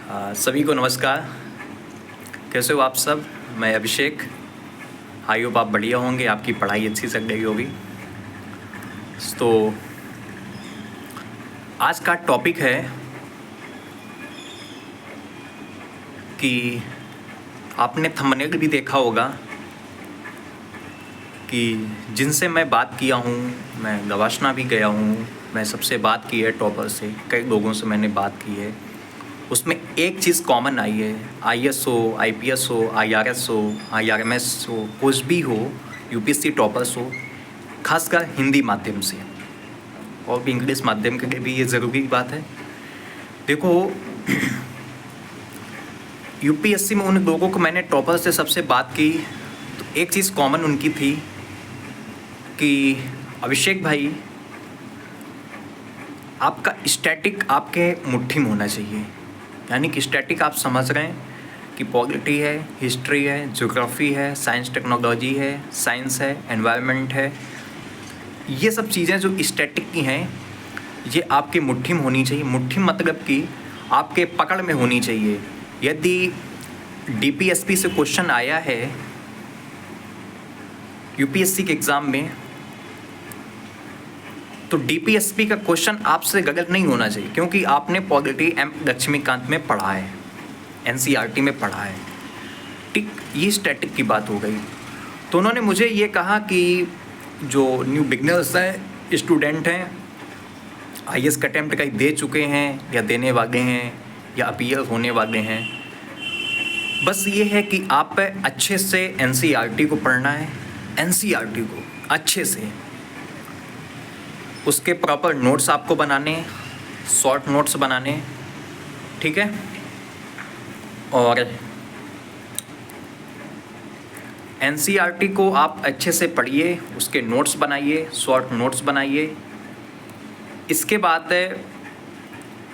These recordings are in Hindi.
सभी को नमस्कार। कैसे हो आप सब? मैं अभिषेक। आई होप आप बढ़िया होंगे, आपकी पढ़ाई अच्छी चल रही होगी। तो आज का टॉपिक है कि आपने थंबनेल भी देखा होगा कि जिनसे मैं बात किया हूँ, मैं गवाशना भी गया हूँ, मैं सबसे बात की है, टॉपर से कई लोगों से मैंने बात की है। उसमें एक चीज़ कॉमन आई है, आईएएस हो, आईपीएस हो, आईआरएस हो, आईआरएमएस हो, कुछ भी हो, यूपीएससी टॉपर्स हो, खासकर हिंदी माध्यम से और भी इंग्लिश माध्यम के लिए भी ये ज़रूरी बात है। देखो, यूपीएससी में उन लोगों को मैंने टॉपर से सबसे बात की तो एक चीज़ कॉमन उनकी थी कि अभिषेक भाई, आपका स्टैटिक आपके मुट्ठी में होना चाहिए। यानी कि स्टैटिक आप समझ रहे हैं कि पॉलिटी है, हिस्ट्री है, ज्योग्राफी है, साइंस टेक्नोलॉजी है, साइंस है, एनवायरनमेंट है, ये सब चीज़ें जो स्टैटिक की हैं ये आपकी मुट्ठी में होनी चाहिए। मुट्ठी मतलब कि आपके पकड़ में होनी चाहिए। यदि डीपीएसपी से क्वेश्चन आया है यूपीएससी के एग्ज़ाम में, तो डीपीएसपी का क्वेश्चन आपसे गलत नहीं होना चाहिए, क्योंकि आपने पॉलिटी एम लक्ष्मीकांत में पढ़ा है, एनसीईआरटी में पढ़ा है। ठीक, ये स्टैटिक की बात हो गई। तो उन्होंने मुझे ये कहा कि जो न्यू बिगनर्स हैं, स्टूडेंट हैं, आईएएस का अटेम्प्ट कहीं दे चुके हैं या देने वाले हैं या अपीयर होने वाले हैं, बस ये है कि आप अच्छे से एनसीईआरटी को पढ़ना है, एनसीईआरटी को अच्छे से, उसके प्रॉपर नोट्स आपको बनाने, शॉर्ट नोट्स बनाने, ठीक है। और एनसीईआरटी को आप अच्छे से पढ़िए, उसके नोट्स बनाइए, शॉर्ट नोट्स बनाइए। इसके बाद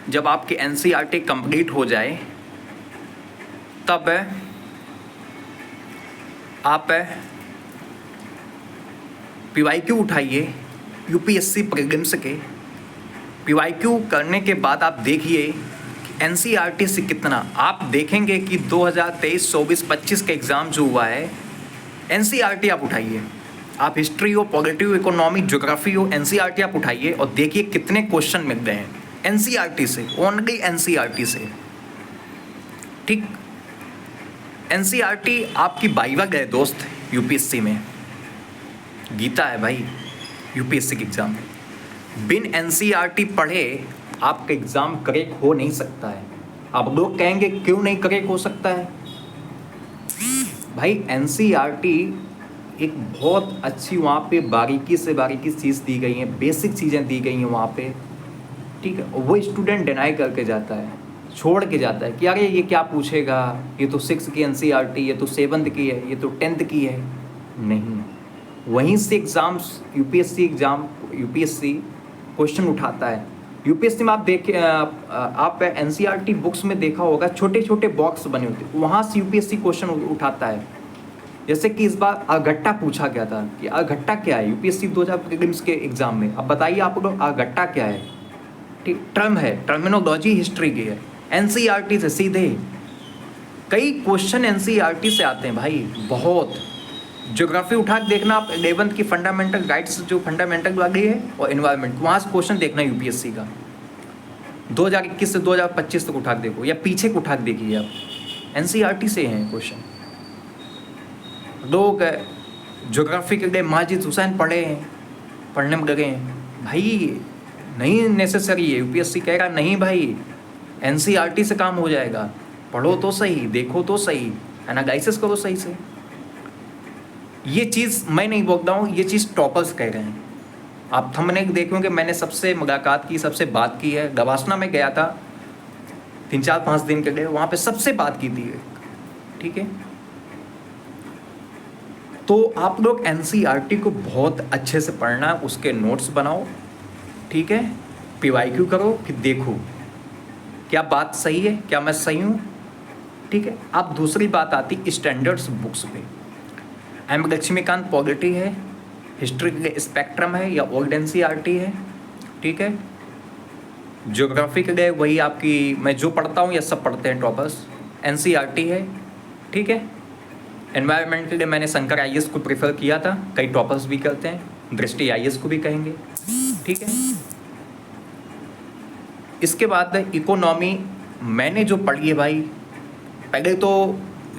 जब आपकी एनसीईआरटी कंप्लीट हो जाए तब आप पीवाईक्यू उठाइए यूपीएससी प्रीलिम्स के। पीवाईक्यू करने के बाद आप देखिए कि एनसीईआरटी से कितना, आप देखेंगे कि 2023, 24, 25 का एग्ज़ाम जो हुआ है, एनसीईआरटी आप उठाइए, आप हिस्ट्री हो, पॉलिटी हो, इकोनॉमी, ज्योग्राफी हो, एनसीईआरटी आप उठाइए और देखिए कितने क्वेश्चन मिल गए हैं एनसीईआरटी से, ओनली एनसीईआरटी से। ठीक, एनसीईआरटी आपकी बाइबल है दोस्त। यूपीएससी में गीता है भाई, यूपीएससी के एग्ज़ाम में बिन एनसीईआरटी पढ़े आपका एग्ज़ाम करेक्ट हो नहीं सकता है। आप लोग कहेंगे क्यों नहीं करेक्ट हो सकता है? भाई एनसीईआरटी एक बहुत अच्छी, वहाँ पे बारीकी से बारीकी चीज़ दी गई है, बेसिक चीज़ें दी गई हैं वहाँ पे, ठीक है। वो स्टूडेंट डिनाई करके जाता है, छोड़ के जाता है कि अरे ये क्या पूछेगा, ये तो 6 की एनसीईआरटी, ये तो 7th की है, ये तो 10th की है। नहीं, वहीं से एग्ज़ाम्स, यूपीएससी क्वेश्चन उठाता है। यूपीएससी में आप देखिए, आप एनसीईआरटी बुक्स में देखा होगा, छोटे छोटे बॉक्स बने होते हैं, वहाँ से यूपीएससी क्वेश्चन उठाता है। जैसे कि इस बार आगट्टा पूछा गया था कि आगट्टा क्या है, यूपीएससी 2000 प्रीलिम्स के एग्ज़ाम में। अब बताइए आप लोग, आगट्टा क्या है? ठीक, टर्म है, टर्मिनोलॉजी हिस्ट्री की है, एनसीईआरटी से सीधे कई क्वेश्चन एनसीईआरटी से आते हैं भाई, बहुत। ज्योग्राफी उठा के देखना आप, 11th की फंडामेंटल गाइड्स जो फंडामेंटल वाली है और एनवायरनमेंट, वहाँ से क्वेश्चन देखना यूपीएससी का 2021 से 2025 तक उठा के देखो, या पीछे को उठा के देखिए आप, एनसीईआरटी से हैं क्वेश्चन। लोग ज्योग्राफी के लिए माजिद हुसैन पढ़ने में लगे हैं। भाई नहीं नेसेसरी है, यूपीएससी कह रहा नहीं भाई, एनसीईआरटी से काम हो जाएगा, पढ़ो तो सही, देखो तो सही, एनालाइसिस करो सही से। ये चीज़ मैं नहीं बोलता हूँ, ये चीज़ टॉपर्स कह रहे हैं। आप थंबनेल देखोगे, मैंने सबसे मुलाकात की, सबसे बात की है। गवाशना में गया था 3-4-5 दिन के लिए, वहाँ पे सबसे बात की थी, ठीक है। तो आप लोग एनसीईआरटी को बहुत अच्छे से पढ़ना, उसके नोट्स बनाओ, ठीक है। पीवाईक्यू करो कि देखो क्या बात सही है, क्या मैं सही हूँ, ठीक है। अब दूसरी बात आती स्टैंडर्ड्स बुक्स पे। एम लक्ष्मीकांत पॉलिटी है, हिस्ट्री के स्पेक्ट्रम है या ओल्ड एनसीईआरटी है, ठीक है। ज्योग्राफी के लिए वही आपकी, मैं जो पढ़ता हूँ ये सब पढ़ते हैं टॉपर्स, एनसीईआरटी है, ठीक है। एनवायरनमेंट के लिए मैंने शंकर आईएएस को प्रेफर किया था, कई टॉपर्स भी करते हैं, दृष्टि आईएएस को भी कहेंगे, ठीक है। इसके बाद इकोनॉमी मैंने जो पढ़ी है भाई, पहले तो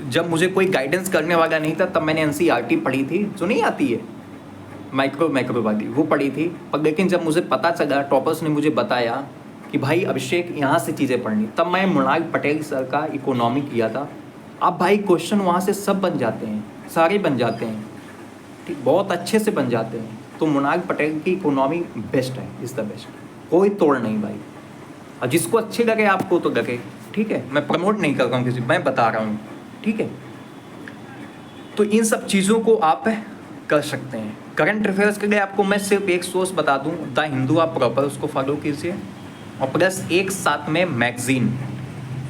जब मुझे कोई गाइडेंस करने वाला नहीं था तब मैंने एनसीईआरटी पढ़ी थी, जो नहीं आती है माइक्रो वाली, वो पढ़ी थी। पर लेकिन जब मुझे पता चला, टॉपर्स ने मुझे बताया कि भाई अभिषेक यहाँ से चीज़ें पढ़नी, तब मैं मृणाल पटेल सर का इकोनॉमी किया था। अब भाई क्वेश्चन वहाँ से सब बन जाते हैं, सारे बन जाते हैं, ठीक, बहुत अच्छे से बन जाते हैं। तो मृणाल पटेल की इकोनॉमी बेस्ट है, इज़ द बेस्ट, कोई तोड़ नहीं भाई। और जिसको अच्छे लगे आपको तो लगे, ठीक है, मैं प्रमोट नहीं कर रहा हूँ किसी, मैं बता रहा हूँ, ठीक है। तो इन सब चीज़ों को आप कर सकते हैं। करंट अफेयर्स के लिए आपको मैं सिर्फ एक सोर्स बता दूं, द हिंदू, आप प्रॉपर उसको फॉलो कीजिए, और प्लस एक साथ में मैगजीन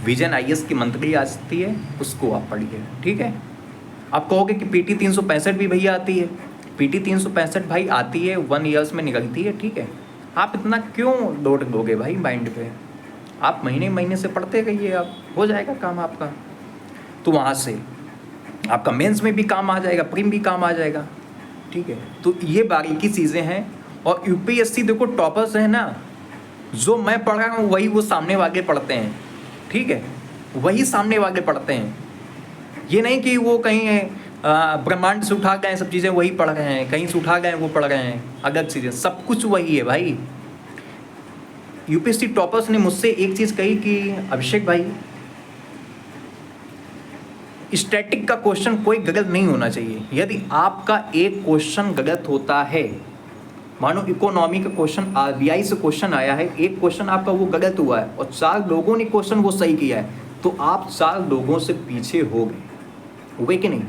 विजन आईएएस की मंथली आती है, उसको आप पढ़िए, ठीक है। आप कहोगे कि पीटी 365 भी भैया आती है, पीटी 365 भाई आती है, 1 ईयर्स में निकलती है, ठीक है। आप इतना क्यों लोड दोगे भाई माइंड पे, आप महीने महीने से पढ़ते रहिए, आप हो जाएगा काम आपका। तो वहाँ से आपका मेंस में भी काम आ जाएगा, प्रीम भी काम आ जाएगा, ठीक है। तो ये बारीकी चीज़ें हैं। और यूपीएससी देखो टॉपर्स है ना, जो मैं पढ़ रहा हूँ वही वो सामने वाले पढ़ते हैं, ठीक है, वही सामने वाले पढ़ते हैं। ये नहीं कि वो कहीं ब्रह्मांड से उठा गए सब चीज़ें वही पढ़ रहे हैं, कहीं से उठा गए वो पढ़ रहे हैं, अलग चीज़ें, सब कुछ वही है भाई। यूपीएससी टॉपर्स ने मुझसे एक चीज़ कही कि अभिषेक भाई, स्टैटिक का क्वेश्चन कोई गलत नहीं होना चाहिए। यदि आपका एक क्वेश्चन गलत होता है, मानो इकोनॉमी का क्वेश्चन आरबीआई से क्वेश्चन आया है, एक क्वेश्चन आपका वो गलत हुआ है और 4 लोगों ने क्वेश्चन वो सही किया है, तो आप 4 लोगों से पीछे हो गए, हुए कि नहीं।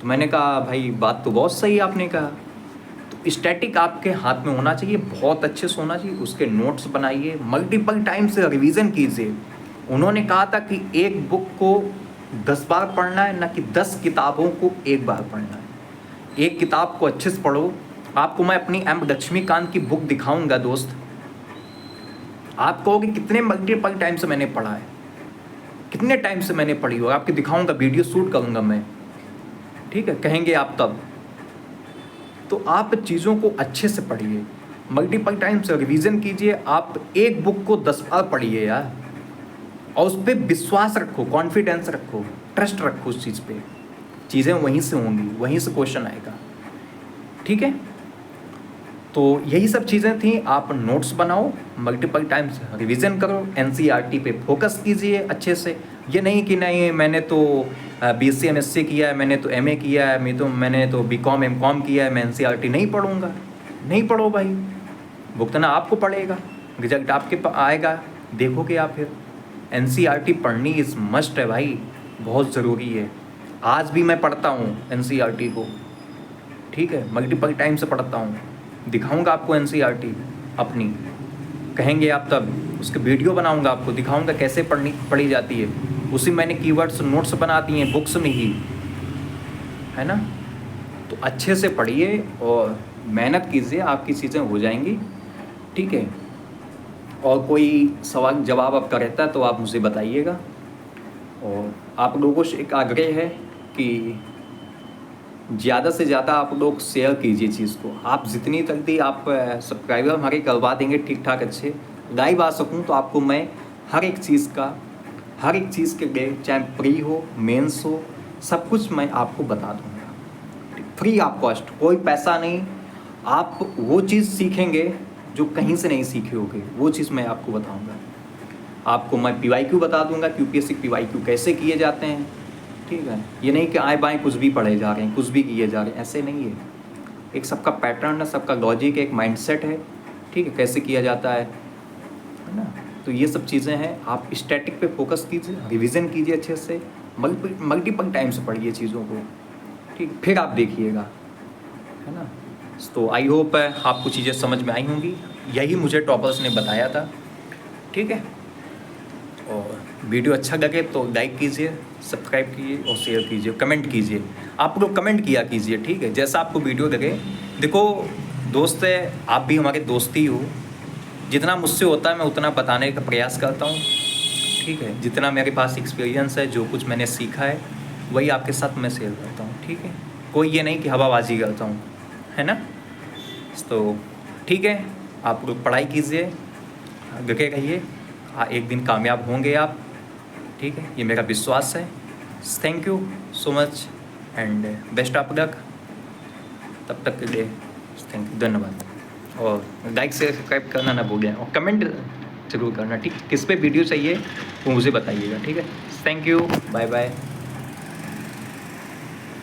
तो मैंने कहा भाई बात तो बहुत सही आपने कहा। तो स्टैटिक आपके हाथ में होना चाहिए, बहुत अच्छे से होना चाहिए, उसके नोट्स बनाइए, मल्टीपल टाइम से रिवीजन कीजिए। उन्होंने कहा था कि एक बुक को 10 बार पढ़ना है, ना कि 10 किताबों को एक बार पढ़ना है। एक किताब को अच्छे से पढ़ो। आपको मैं अपनी एम लक्ष्मीकांत की बुक दिखाऊंगा दोस्त, आप कहोगे कितने मल्टीपल टाइम से मैंने पढ़ा है, कितने टाइम से मैंने पढ़ी हो, आपको दिखाऊंगा, वीडियो शूट करूंगा मैं, ठीक है, कहेंगे आप तब। तो आप चीज़ों को अच्छे से पढ़िए, मल्टीपल टाइम से रिवीजन कीजिए। आप एक बुक को 10 बार पढ़िए यार, और उस पर विश्वास रखो, कॉन्फिडेंस रखो, ट्रस्ट रखो उस चीज़ पे, चीज़ें वहीं से होंगी, वहीं से क्वेश्चन आएगा, ठीक है। तो यही सब चीज़ें थी। आप नोट्स बनाओ, मल्टीपल टाइम्स रिवीजन करो, एनसीईआरटी पे फोकस कीजिए अच्छे से। ये नहीं कि नहीं मैंने तो बीएससी एमएससी किया है, मैंने तो एमए किया है, मैंने तो बीकॉम एमकॉम किया है, मैं एनसीईआरटी नहीं पढ़ूंगा। नहीं पढ़ो भाई, भुगतना आपको पड़ेगा, रिजल्ट आपके आएगा, देखोगे आप फिर। एनसीईआरटी पढ़नी इज़ मस्ट है भाई, बहुत ज़रूरी है। आज भी मैं पढ़ता हूँ एनसीईआरटी को, ठीक है, मल्टीपल टाइम से पढ़ता हूँ। दिखाऊंगा आपको एनसीईआरटी अपनी, कहेंगे आप तब, उसके वीडियो बनाऊंगा, आपको दिखाऊंगा कैसे पढ़ी जाती है। उसी मैंने कीवर्ड्स नोट्स बना दिए हैं बुक्स में ही, है ना। तो अच्छे से पढ़िए और मेहनत कीजिए, आपकी चीज़ें हो जाएंगी, ठीक है। और कोई सवाल जवाब आपका रहता है तो आप मुझे बताइएगा। और आप लोगों से एक आग्रह है कि ज़्यादा से ज़्यादा आप लोग शेयर कीजिए चीज़ को। आप जितनी जल्दी आप सब्सक्राइबर हमारे करवा देंगे ठीक ठाक अच्छे, लाइव आ सकूं, तो आपको मैं हर एक चीज़ के लिए, चाहे प्री हो मेंस हो, सब कुछ मैं आपको बता दूंगा, फ्री ऑफ कॉस्ट, कोई पैसा नहीं। आप वो चीज़ सीखेंगे जो कहीं से नहीं सीखे होगे, वो चीज़ मैं आपको बताऊँगा। आपको मैं PYQ बता दूंगा कि यूपीएससी PYQ कैसे किए जाते हैं, ठीक है। ये नहीं कि आए बाएँ कुछ भी पढ़े जा रहे हैं, कुछ भी किए जा रहे हैं, ऐसे नहीं है। एक सबका पैटर्न है, सबका लॉजिक है, एक माइंडसेट है, ठीक है, कैसे किया जाता है ना। तो ये सब चीज़ें हैं। आप स्टैटिक पे फोकस कीजिए, रिवीजन कीजिए अच्छे से, मल्टीपल टाइम से पढ़िए चीज़ों को, ठीक, फिर आप देखिएगा, है ना। तो आई होप आपको चीज़ें समझ में आई होंगी, यही मुझे टॉपर्स ने बताया था, ठीक है। और वीडियो अच्छा लगे तो लाइक कीजिए, सब्सक्राइब कीजिए और शेयर कीजिए, कमेंट कीजिए। आप लोग कमेंट किया कीजिए, ठीक है, जैसा आपको वीडियो लगे। देखो दोस्त है, आप भी हमारे दोस्त ही हो, जितना मुझसे होता है मैं उतना बताने का प्रयास करता हूँ, ठीक है। जितना मेरे पास एक्सपीरियंस है, जो कुछ मैंने सीखा है, वही आपके साथ मैं शेयर करता हूँ, ठीक है। कोई ये नहीं कि हवाबाजी करता हूँ, है ना। तो ठीक है, आप लोग पढ़ाई कीजिए, लगे रहिए, एक दिन कामयाब होंगे आप, ठीक है, ये मेरा विश्वास है। Thank you so much and best of luck. तब तक के लिए थैंक यू, धन्यवाद। और लाइक से सब्सक्राइब करना ना भूलें और कमेंट जरूर करना, ठीक। किस पे वीडियो चाहिए वो मुझे बताइएगा, ठीक है। Thank you, bye bye.